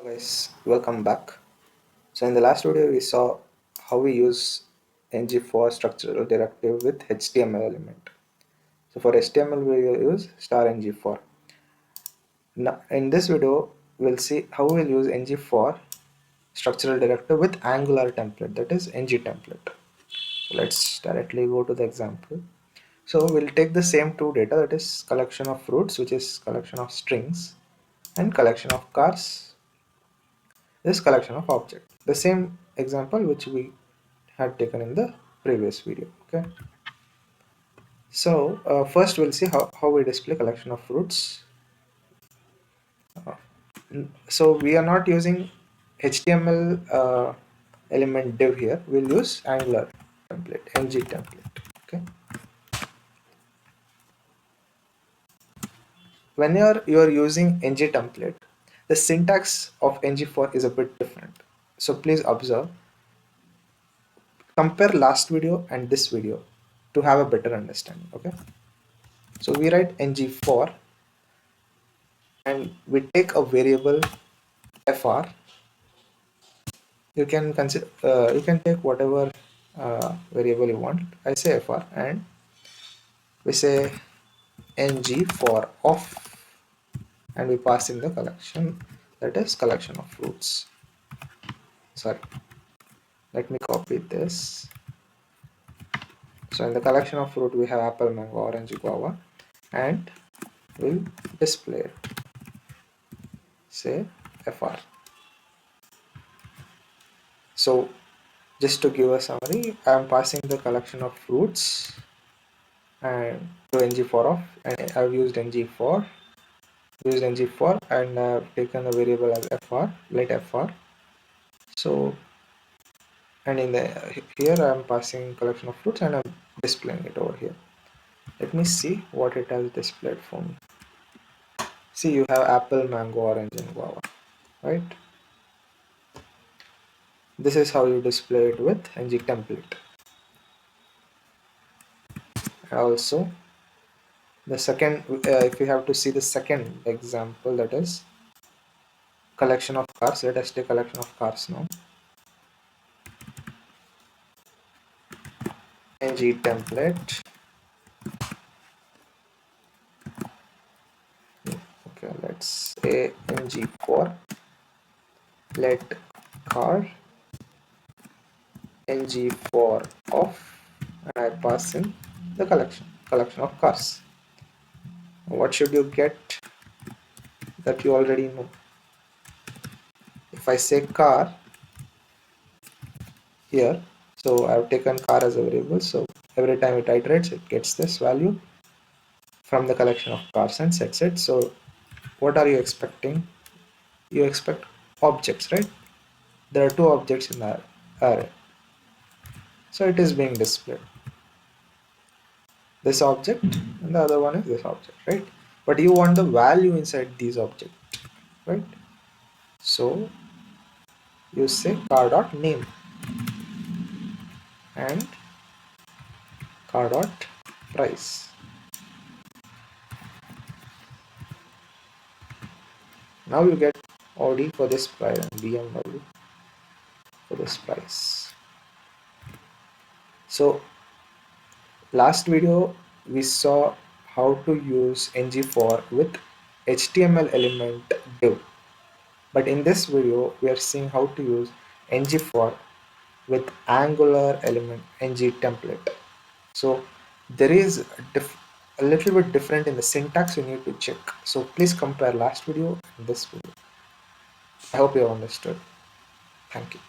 Guys, welcome back. So in the last video we saw how we use ngFor structural directive with HTML element. So for HTML we will use star ngFor. Now in this video we'll see how we'll use ngFor structural directive with Angular template, that is ng template. So let's directly go to the example. So we'll take the same two data, that is collection of fruits, which is collection of strings, and collection of cars, this collection of object, the same example which we had taken in the previous video. Okay, so first we'll see how we display collection of fruits. So we are not using HTML element div here, we'll use Angular template, ng template. Okay, when you're using ng template, the syntax of ngFor is a bit different, so please observe. Compare last video and this video to have a better understanding. Okay, so we write ngFor and we take a variable fr. You can consider you can take whatever variable you want. I say fr and we say ngForOf and we pass in the collection, that is collection of fruits. Sorry, let me copy this. So in the collection of fruit we have apple, mango, orange, guava, and we'll display it. Say fr. So just to give a summary, I am passing the collection of fruits and to ngForOf, and I've used ngFor, and I've taken the variable as fr, let fr. So and in the here I'm passing collection of fruits and I'm displaying it over here. Let me see what it has displayed for me. See, you have apple, mango, orange, and guava, right? This is how you display it with ng template. Also, the second, if you have to see the second example, that is collection of cars. Let us take collection of cars now. Ng template. Okay, let's say ngFor let car ngForOf, and I pass in the collection of cars. What should you get? That you already know. If I say car here, so I've taken car as a variable, so every time it iterates it gets this value from the collection of cars and sets it. So what are you expecting? You expect objects, right? There are two objects in the array, so it is being displayed, this object and the other one is this object, right? But you want the value inside these objects, right? So you say car.name and car.price. Now you get Audi for this price and BMW for this price. So last video we saw how to use ngFor with HTML element div, but in this video we are seeing how to use ngFor with Angular element ng template. So there is a little bit different in the syntax you need to check, so please compare last video and this video. I hope you have understood. Thank you.